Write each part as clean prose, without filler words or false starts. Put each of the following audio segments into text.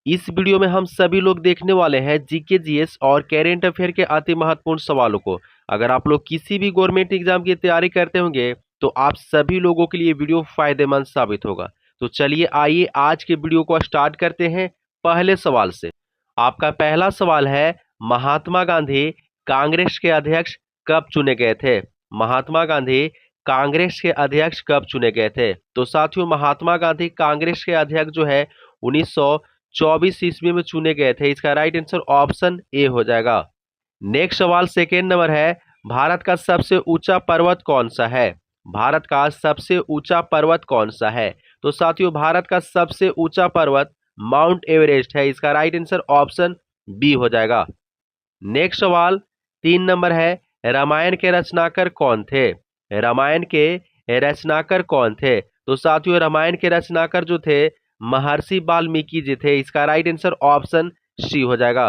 इस वीडियो में हम सभी लोग देखने वाले हैं जीके जीएस और करेंट अफेयर के अति महत्वपूर्ण सवालों को। अगर आप लोग किसी भी गवर्नमेंट एग्जाम की तैयारी करते होंगे तो आप सभी लोगों के लिए वीडियो फायदेमंद साबित होगा। तो चलिए आइए आज के वीडियो को स्टार्ट करते हैं पहले सवाल से। आपका पहला सवाल है, महात्मा गांधी कांग्रेस के अध्यक्ष कब चुने गए थे? महात्मा गांधी कांग्रेस के अध्यक्ष कब चुने गए थे? तो साथियों, महात्मा गांधी कांग्रेस के अध्यक्ष जो है 1924 ईस्वी में चुने गए थे। इसका राइट आंसर ऑप्शन ए हो जाएगा। नेक्स्ट सवाल सेकेंड नंबर है, भारत का सबसे ऊंचा पर्वत कौन सा है? भारत का सबसे ऊंचा पर्वत कौन सा है? तो साथियों, भारत का सबसे ऊंचा पर्वत माउंट एवरेस्ट है। इसका राइट आंसर ऑप्शन बी हो जाएगा। नेक्स्ट सवाल 3 नंबर है, रामायण के रचनाकार कौन थे? रामायण के रचनाकार कौन थे? तो साथियों, रामायण के रचनाकार जो थे महर्षि वाल्मीकि जी थे। इसका राइट आंसर ऑप्शन सी हो जाएगा।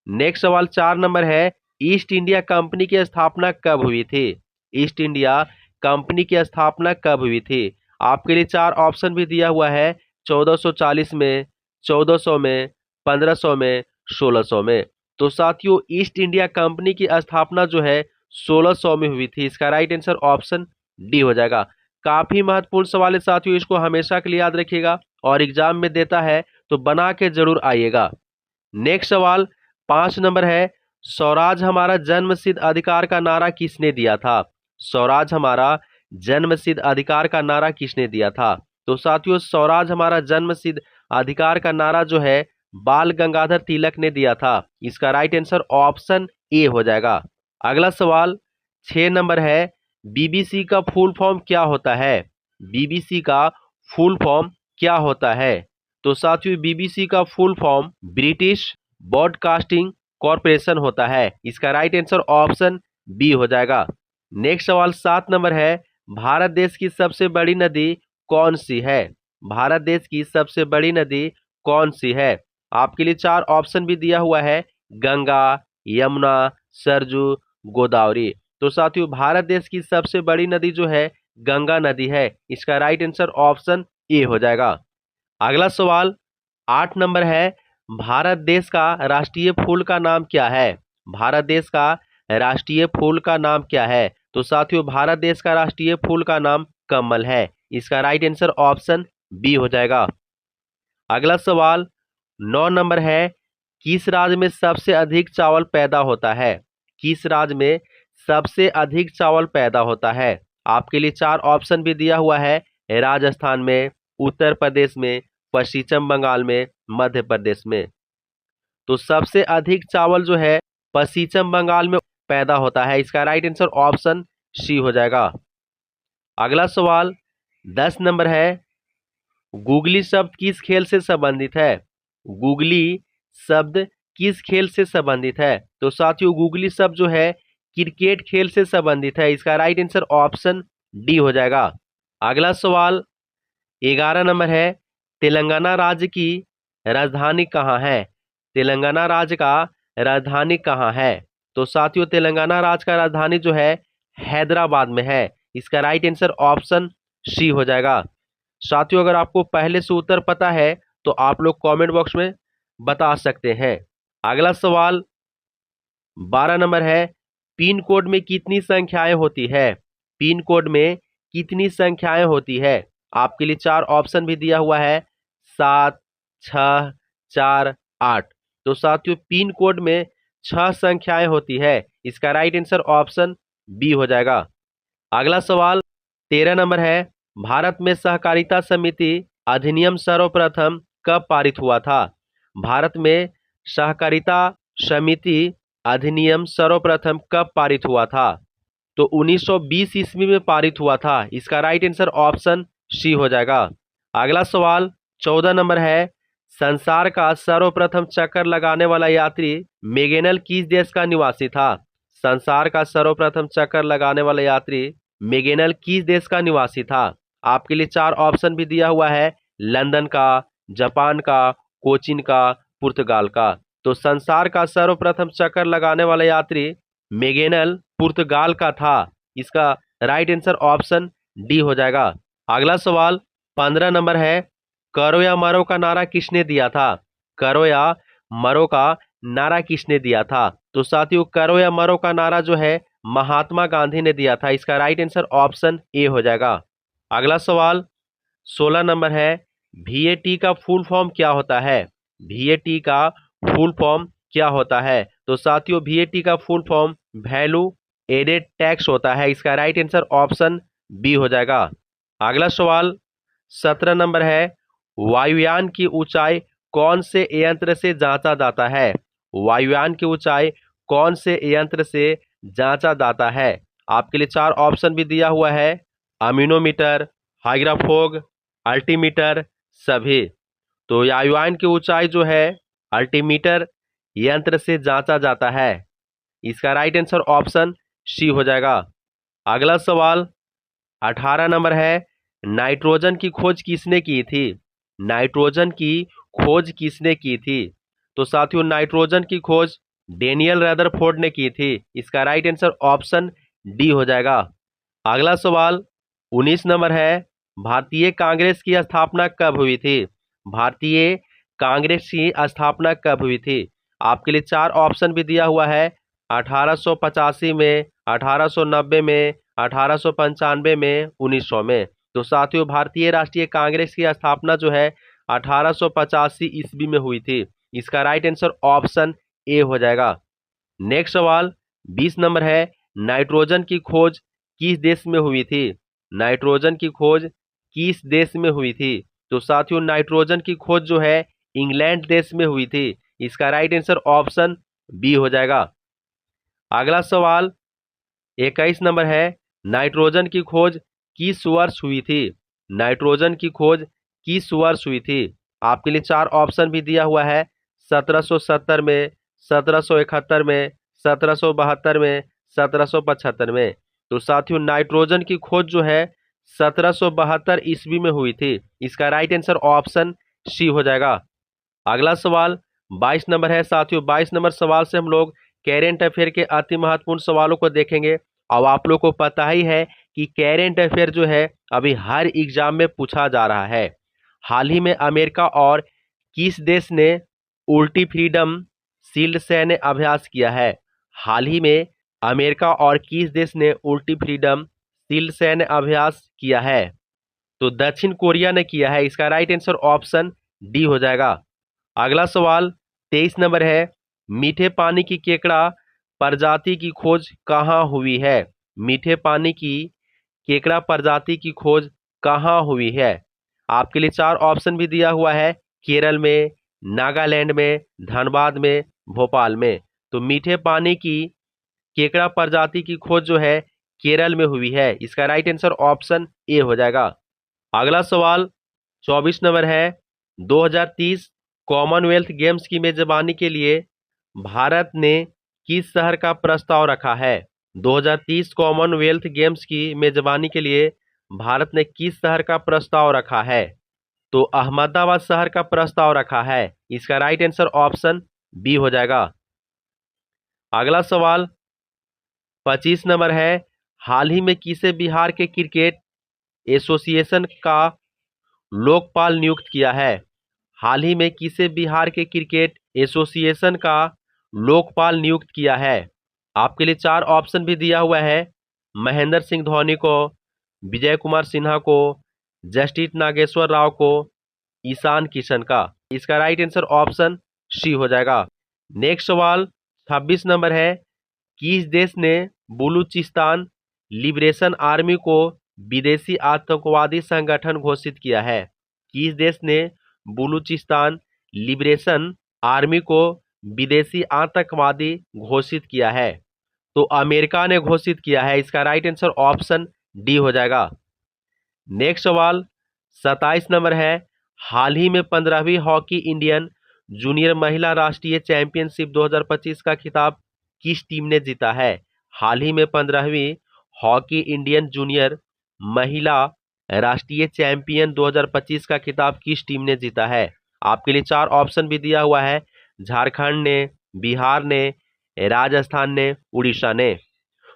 नेक्स्ट सवाल 4 नंबर है, ईस्ट इंडिया कंपनी की स्थापना कब हुई थी? ईस्ट इंडिया कंपनी की स्थापना कब हुई थी? आपके लिए 4 ऑप्शन भी दिया हुआ है, 1440 में, 1400 में, 1500 में, 1600 में। तो साथियों, ईस्ट इंडिया कंपनी की स्थापना जो है 1600 में हुई थी। इसका राइट आंसर ऑप्शन डी हो जाएगा। काफी महत्वपूर्ण सवाल है साथियों, इसको हमेशा के लिए याद रखिएगा और एग्जाम में देता है तो बना के जरूर आइएगा। नेक्स्ट सवाल 5 नंबर है, स्वराज हमारा जन्मसिद्ध अधिकार का नारा किसने दिया था? स्वराज हमारा जन्मसिद्ध अधिकार का नारा किसने दिया था? तो साथियों, स्वराज हमारा जन्मसिद्ध अधिकार का नारा जो है बाल गंगाधर तिलक ने दिया था। इसका राइट आंसर ऑप्शन ए हो जाएगा। अगला सवाल 6 नंबर है, बीबीसी का फुल फॉर्म क्या होता है? बीबीसी का फुल फॉर्म क्या होता है? तो साथियों, बीबीसी का full form British broadcasting corporation होता है। इसका राइट आंसर ऑप्शन बी हो जाएगा। नेक्स्ट सवाल 7 नंबर है, भारत देश की सबसे बड़ी नदी कौन सी है? भारत देश की सबसे बड़ी नदी कौन सी है? आपके लिए 4 ऑप्शन भी दिया हुआ है, गंगा, यमुना, सरजू, गोदावरी। तो साथियों, भारत देश की सबसे बड़ी नदी जो है गंगा नदी है। इसका राइट आंसर ऑप्शन ए हो जाएगा। अगला सवाल 8 नंबर है, भारत देश का राष्ट्रीय फूल का नाम क्या है? भारत देश का राष्ट्रीय फूल का नाम क्या है? तो साथियों, भारत देश का राष्ट्रीय फूल का नाम कमल है। इसका राइट आंसर ऑप्शन बी हो जाएगा। अगला सवाल 9 नंबर है, किस राज्य में सबसे अधिक चावल पैदा होता है? किस राज्य में सबसे अधिक चावल पैदा होता है? आपके लिए 4 ऑप्शन भी दिया हुआ है, राजस्थान में, उत्तर प्रदेश में, पश्चिम बंगाल में, मध्य प्रदेश में। तो सबसे अधिक चावल जो है पश्चिम बंगाल में पैदा होता है। इसका राइट आंसर ऑप्शन सी हो जाएगा। अगला सवाल 10 नंबर है, गूगली शब्द किस खेल से संबंधित है? गूगली शब्द किस खेल से संबंधित है? तो साथियों, गूगली शब्द जो है क्रिकेट खेल से संबंधित है। इसका राइट आंसर ऑप्शन डी हो जाएगा। अगला सवाल 11 नंबर है, तेलंगाना राज्य की राजधानी कहाँ है? तेलंगाना राज्य का राजधानी कहाँ है? तो साथियों, तेलंगाना राज्य का राजधानी जो है हैदराबाद में है। इसका राइट आंसर ऑप्शन सी हो जाएगा। साथियों, अगर आपको पहले से उत्तर पता है तो आप लोग कमेंट बॉक्स में बता सकते हैं। अगला सवाल 12 नंबर है, पिन कोड में कितनी संख्याएं होती है? पिन कोड में कितनी संख्याएं होती है? आपके लिए 4 ऑप्शन भी दिया हुआ है, 7, 6, 4, 8। तो साथियों, पिन कोड में 6 संख्याएं होती है। इसका राइट आंसर ऑप्शन बी हो जाएगा। अगला सवाल 13 नंबर है, भारत में सहकारिता समिति अधिनियम सर्वप्रथम कब पारित हुआ था? भारत में सहकारिता समिति अधिनियम सर्वप्रथम कब पारित हुआ था? तो 1920 ईस्वी में पारित हुआ था। इसका राइट आंसर ऑप्शन सी हो जाएगा। अगला सवाल 14 नंबर है, संसार का सर्वप्रथम चक्कर लगाने वाला यात्री मैगेलन किस देश का निवासी था? संसार का सर्वप्रथम चक्कर लगाने वाला यात्री मैगेलन किस देश का निवासी था? आपके लिए 4 ऑप्शन भी दिया हुआ है, लंदन का, जापान का, कोचीन का, पुर्तगाल का। तो संसार का सर्वप्रथम चक्कर लगाने वाला यात्री मैगेलन पुर्तगाल का था। इसका राइट आंसर ऑप्शन डी हो जाएगा। अगला सवाल 15 नंबर है, करो या मरो का नारा किसने दिया था? करो या मरो का नारा किसने दिया था? तो साथियों करो या मरो का नारा जो है महात्मा गांधी ने दिया था। इसका राइट आंसर ऑप्शन ए हो जाएगा। अगला सवाल 16 नंबर है, वीएटी का फुल फॉर्म क्या होता है? वीएटी का फुल फॉर्म क्या होता है? तो साथियों वीएटी का full form value added tax होता है। इसका राइट आंसर ऑप्शन बी हो जाएगा। अगला सवाल 17 नंबर है, वायुयान की ऊंचाई कौन से यंत्र से जांचा जाता है? वायुयान की ऊंचाई कौन से यंत्र से जांचा जाता है? आपके लिए 4 ऑप्शन भी दिया हुआ है, अमीनोमीटर, हाइग्राफोग, अल्टीमीटर, सभी। तो वायुयान की ऊंचाई जो है अल्टीमीटर यंत्र से जांचा जाता है। इसका राइट आंसर ऑप्शन सी हो जाएगा। अगला सवाल 18 नंबर है, नाइट्रोजन की खोज किसने की थी? नाइट्रोजन की खोज किसने की थी? तो साथियों नाइट्रोजन की खोज डेनियल रदरफोर्ड ने की थी। इसका राइट आंसर ऑप्शन डी हो जाएगा। अगला सवाल 19 नंबर है, भारतीय कांग्रेस की स्थापना कब हुई थी? भारतीय कांग्रेस की स्थापना कब हुई थी? आपके लिए 4 ऑप्शन भी दिया हुआ है, 1885 में, 1890 में, 1895 में, 1900 में। तो साथियों भारतीय राष्ट्रीय कांग्रेस की स्थापना जो है 1885 ईस्वी में हुई थी। इसका राइट आंसर ऑप्शन ए हो जाएगा। नेक्स्ट सवाल 20 नंबर है, नाइट्रोजन की खोज किस देश में हुई थी? नाइट्रोजन की खोज किस देश में हुई थी? तो साथियों नाइट्रोजन की खोज जो है इंग्लैंड देश में हुई थी। इसका राइट आंसर ऑप्शन बी हो जाएगा। अगला सवाल 21 नंबर है, नाइट्रोजन की खोज किस वर्ष हुई थी? नाइट्रोजन की खोज किस वर्ष हुई थी? आपके लिए 4 ऑप्शन भी दिया हुआ है, 1770 में, 1771 में, 1772 में, 1775 में। तो साथियों नाइट्रोजन की खोज जो है 1772 ईस्वी में हुई थी। इसका राइट आंसर ऑप्शन सी हो जाएगा। अगला सवाल 22 नंबर है। साथियों 22 नंबर सवाल से हम लोग करेंट अफेयर के अति महत्वपूर्ण सवालों को देखेंगे। अब आप लोग को पता ही है कि करेंट अफेयर जो है अभी हर एग्जाम में पूछा जा रहा है। हाल ही में अमेरिका और किस देश ने उल्टी फ्रीडम शील्ड सैन्य अभ्यास किया है? हाल ही में अमेरिका और किस देश ने उल्टी फ्रीडम शील्ड सैन्य अभ्यास किया है? तो दक्षिण कोरिया ने किया है। इसका राइट आंसर ऑप्शन डी हो जाएगा। अगला सवाल 23 नंबर है, मीठे पानी की केकड़ा प्रजाति की खोज कहाँ हुई है? मीठे पानी की केकड़ा प्रजाति की खोज कहाँ हुई है? आपके लिए 4 ऑप्शन भी दिया हुआ है, केरल में, नागालैंड में, धनबाद में, भोपाल में। तो मीठे पानी की केकड़ा प्रजाति की खोज जो है केरल में हुई है। इसका राइट आंसर ऑप्शन ए हो जाएगा। अगला सवाल 24 नंबर है, 2030 कॉमनवेल्थ गेम्स की मेजबानी के लिए भारत ने किस शहर का प्रस्ताव रखा है? 2030 कॉमनवेल्थ गेम्स की मेजबानी के लिए भारत ने किस शहर का प्रस्ताव रखा है? तो अहमदाबाद शहर का प्रस्ताव रखा है। इसका राइट आंसर ऑप्शन बी हो जाएगा। अगला सवाल 25 नंबर है, हाल ही में किसे बिहार के क्रिकेट एसोसिएशन का लोकपाल नियुक्त किया है? हाल ही में किसे बिहार के क्रिकेट एसोसिएशन का लोकपाल नियुक्त किया है? आपके लिए 4 ऑप्शन भी दिया हुआ है, महेंद्र सिंह धोनी को, विजय कुमार सिन्हा को, जस्टिस नागेश्वर राव को, ईशान किशन का। इसका राइट आंसर ऑप्शन सी हो जाएगा। नेक्स्ट सवाल 26 नंबर है, किस देश ने बलूचिस्तान लिबरेशन आर्मी को विदेशी आतंकवादी संगठन घोषित किया है? किस देश ने बलूचिस्तान लिबरेशन आर्मी को विदेशी आतंकवादी घोषित किया है? तो अमेरिका ने घोषित किया है। इसका राइट आंसर ऑप्शन डी हो जाएगा। नेक्स्ट सवाल 27 नंबर है, हाल ही में 15वीं हॉकी इंडियन जूनियर महिला राष्ट्रीय चैंपियनशिप 2025 का खिताब किस टीम ने जीता है? हाल ही में 15वीं हॉकी इंडियन जूनियर महिला राष्ट्रीय चैंपियन 2025 का खिताब किस टीम ने जीता है? आपके लिए 4 ऑप्शन भी दिया हुआ है, झारखंड ने, बिहार ने, राजस्थान ने, उड़ीसा ने।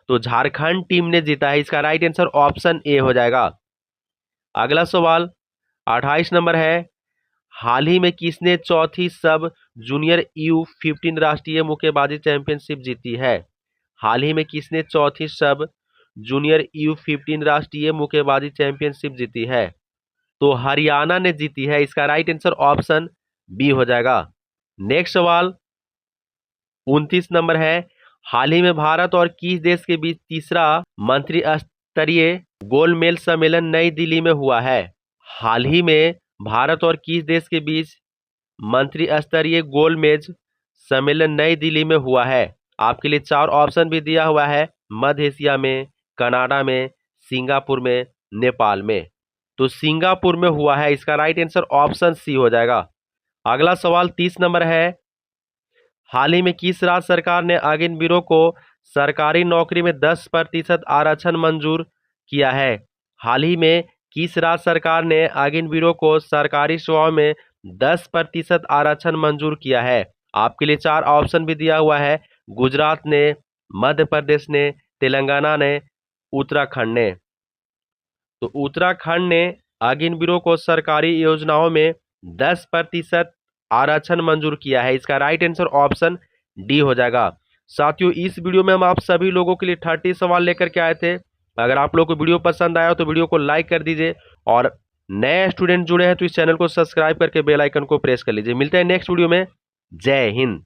तो झारखंड टीम ने जीता है। इसका राइट आंसर ऑप्शन ए हो जाएगा। अगला सवाल 28 नंबर है, हाल ही में किसने चौथी सब जूनियर U15 राष्ट्रीय मुक्केबाजी चैंपियनशिप जीती है? हाल ही में किसने चौथी सब जूनियर U15 राष्ट्रीय मुक्केबाजी चैंपियनशिप जीती है? तो हरियाणा ने जीती है। इसका राइट आंसर ऑप्शन बी हो जाएगा। नेक्स्ट सवाल 29 नंबर है, हाल ही में भारत और किस देश के बीच तीसरा मंत्री स्तरीय गोलमेज सम्मेलन नई दिल्ली में हुआ है? हाल ही में भारत और किस देश के बीच मंत्री स्तरीय गोलमेज सम्मेलन नई दिल्ली में हुआ है? आपके लिए 4 ऑप्शन भी दिया हुआ है, मध्य एशिया में, कनाडा में, सिंगापुर में, नेपाल में। तो सिंगापुर में हुआ है। इसका राइट आंसर ऑप्शन सी हो जाएगा। अगला सवाल 30 नंबर है, हाल ही में किस राज्य सरकार ने अग्निवीरों को सरकारी नौकरी में 10% आरक्षण मंजूर किया है? हाल ही में किस राज्य सरकार ने अग्निवीरों को सरकारी सेवाओं में 10% आरक्षण मंजूर किया है? आपके लिए 4 ऑप्शन भी दिया हुआ है, गुजरात ने, मध्य प्रदेश ने, तेलंगाना ने, उत्तराखंड ने। तो उत्तराखंड ने अग्निवीरों को सरकारी योजनाओं में 10% आरक्षण मंजूर किया है। इसका राइट आंसर ऑप्शन डी हो जाएगा। साथियों, इस वीडियो में हम आप सभी लोगों के लिए 30 सवाल लेकर के आए थे। अगर आप लोगों को वीडियो पसंद आया तो वीडियो को लाइक कर दीजिए और नए स्टूडेंट जुड़े हैं तो इस चैनल को सब्सक्राइब करके बेल आइकन को प्रेस कर लीजिए। मिलते हैं नेक्स्ट वीडियो में। जय हिंद।